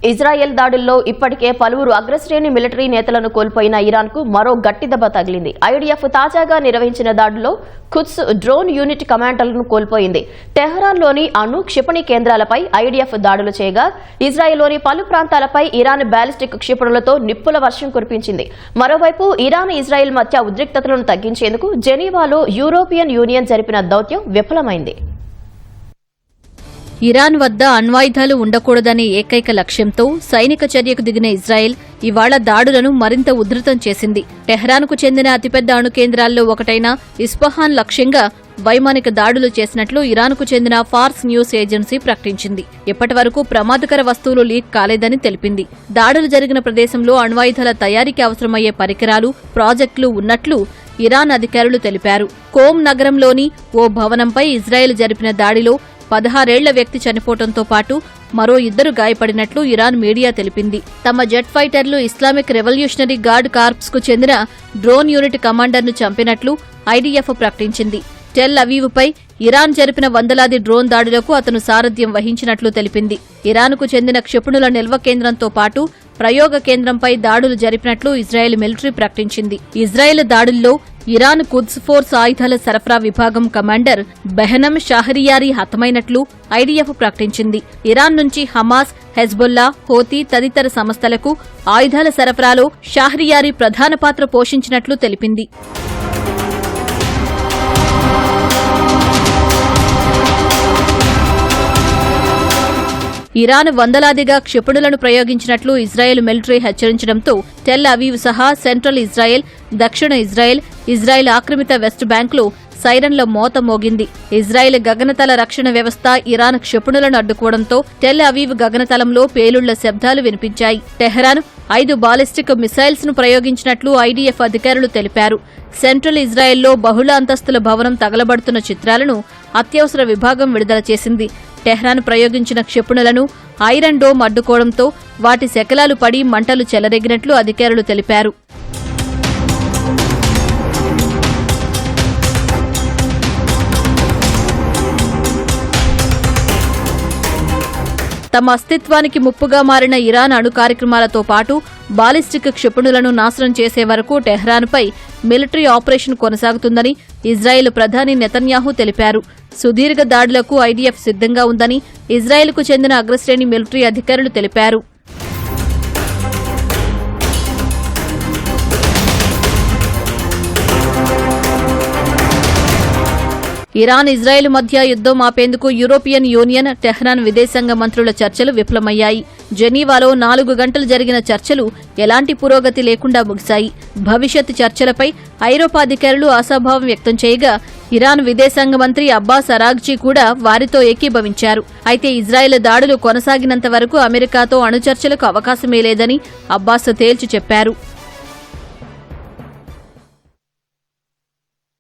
Israel దాడుల్లో ఇప్పటికే పలువురు అగ్రశ్రేణి మిలిటరీ నేతలను కోల్పోయిన ఇరాన్కు మరో గట్టి దెబ్బ తగిలింది. ఐడిఎఫ్ తాజాగా నిర్వహించిన దాడుల్లో ఖుద్స్ డ్రోన్ యూనిట్ కమాండర్లను కోల్పోయింది. టెహరాన్లోని అణు క్షిపణి కేంద్రాలపై ఐడిఎఫ్ దాడులు చేయగా ఇజ్రాయెల్లోని పలు ప్రాంతాలపై ఇరాన్ బ్యాలిస్టిక్ క్షిపణులతో నిప్పుల వర్షం కురిపించింది. మరోవైపు ఇరాన్ ఇజ్రాయెల్ మధ్య ఉద్రిక్తతలను తగ్గించేందుకు జెనీవాలో యూరోపియన్ యూనియన్ జరిపిన దౌత్యం విఫలమైంది. ఇరాన్ వద్ద అణ్వాయుధాలు ఉండకూడదనే ఏకైక లక్ష్యంతో సైనిక చర్యకు దిగిన ఇజ్రాయెల్ ఇవాళ దాడులను మరింత ఉధృతం చేసింది. టెహ్రాన్కు చెందిన అతిపెద్ద అణు కేంద్రాల్లో ఒకటైన ఇస్ఫహాన్ లక్ష్యంగా వైమానిక దాడులు చేసినట్లు ఇరాన్కు చెందిన ఫార్స్ న్యూస్ ఏజెన్సీ ప్రకటించింది. ఇప్పటివరకు ప్రమాదకర వస్తువులు లీక్ కాలేదని తెలిపింది. దాడులు జరిగిన ప్రదేశంలో అణ్వాయుధాల తయారీకి అవసరమయ్యే పరికరాలు, ప్రాజెక్టులు ఉన్నట్లు ఇరాన్ అధికారులు తెలిపారు. కోమ్ నగరంలోని ఓ భవనంపై ఇజ్రాయెల్ జరిపిన దాడిలో 16 ఏళ్ల వ్యక్తి చనిపోవడంతో పాటు మరో 2 గాయపడినట్లు ఇరాన్ మీడియా తెలిపింది. తమ జెట్ ఫైటర్లు ఇస్లామిక్ రెవల్యూషనరీ గార్డ్ కార్ప్స్ కు చెందిన డ్రోన్ యూనిట్ కమాండర్ను చంపినట్లు ఐడిఎఫ్ ప్రకటించింది. టెల్ అవీవ్పై ఇరాన్ జరిపిన వందలాది డ్రోన్ దాడులకు అతను సారథ్యం వహించినట్లు తెలిపింది. ఇరాన్కు చెందిన క్షిపణుల నిల్వ కేంద్రంతో పాటు ప్రయోగ కేంద్రంపై దాడులు జరిపినట్లు ఇజ్రాయెల్ మిలిటరీ ప్రకటించింది. ఇజ్రాయెల్ దాడుల్లో ఇరాన్ ఖుద్స్ ఫోర్స్ ఆయుధాల సరఫరా విభాగం కమాండర్ బెహనం షాహరియారీ హతమైనట్లు ఐడిఎఫ్ ప్రకటించింది. ఇరాన్ నుంచి హమాస్, హెజ్బొల్లా, హోతీ తదితర సంస్థలకు ఆయుధాల సరఫరాలో షాహరియారీ ప్రధాన పాత్ర పోషించినట్లు తెలిపింది. ఇరాన్ వందలాదిగా క్షిపణులను ప్రయోగించినట్లు ఇజ్రాయెల్ మిలిటరీ హెచ్చరించడంతో టెల్ అవీవ్ సహా సెంట్రల్ ఇజ్రాయెల్, దక్షిణ ఇజ్రాయెల్ ఆక్రమిత వెస్ట్ బ్యాంక్లో సైరన్ల మోత మోగింది. ఇజ్రాయెల్ గగనతల రక్షణ వ్యవస్థ ఇరాన్ క్షిపణులను అడ్డుకోవడంతో టెల్ అవీవ్ గగనతలంలో పేలుళ్ల శబ్దాలు వినిపించాయి. టెహరాన్ 5 బాలిస్టిక్ మిసైల్స్ ను ప్రయోగించినట్లు ఐడిఎఫ్ అధికారులు తెలిపారు. సెంట్రల్ ఇజ్రాయెల్లో బహుళ అంతస్తుల భవనం తగలబడుతున్న చిత్రాలను అత్యవసర విభాగం విడుదల చేసింది. టెహ్రాన్ ప్రయోగించిన క్షిపణులను ఐరన్ డోమ్ అడ్డుకోవడంతో వాటి శకలాలు పడి మంటలు చెలరేగినట్లు అధికారులు తెలిపారు. తమ అస్తిత్వానికి ముప్పుగా మారిన ఇరాన్ అణు కార్యక్రమాలతో పాటు బాలిస్టిక్ క్షిపణులను నాశనం చేసే వరకు టెహ్రాన్పై మిలిటరీ ఆపరేషన్ కొనసాగుతుందని ఇజ్రాయెల్ ప్రధాని నెతన్యాహు తెలిపారు. సుదీర్ఘ దాడులకు ఐడిఎఫ్ సిద్ధంగా ఉందని ఇజ్రాయెల్కు చెందిన అగ్రశ్రేణి మిలిటరీ అధికారులు తెలిపారు. ఇరాన్ ఇజ్రాయెల్ మధ్య యుద్ధం ఆపేందుకు యూరోపియన్ యూనియన్, టెహ్రాన్ విదేశాంగ మంత్రుల చర్చలు విఫలమయ్యాయి. జెనీవాలో 4 గంటలు జరిగిన చర్చలు ఎలాంటి పురోగతి లేకుండా ముగిశాయి. భవిష్యత్ చర్చలపై ఐరోపా అధికారులు ఆశాభావం వ్యక్తం చేయగా ఇరాన్ విదేశాంగ మంత్రి అబ్బాస్ అరాగ్జీ కూడా వారితో ఏకీభవించారు. అయితే ఇజ్రాయెల్ దాడులు కొనసాగినంత వరకు అమెరికాతో అణు చర్చలకు అవకాశమే లేదని అబ్బాస్ తేల్చి చెప్పారు.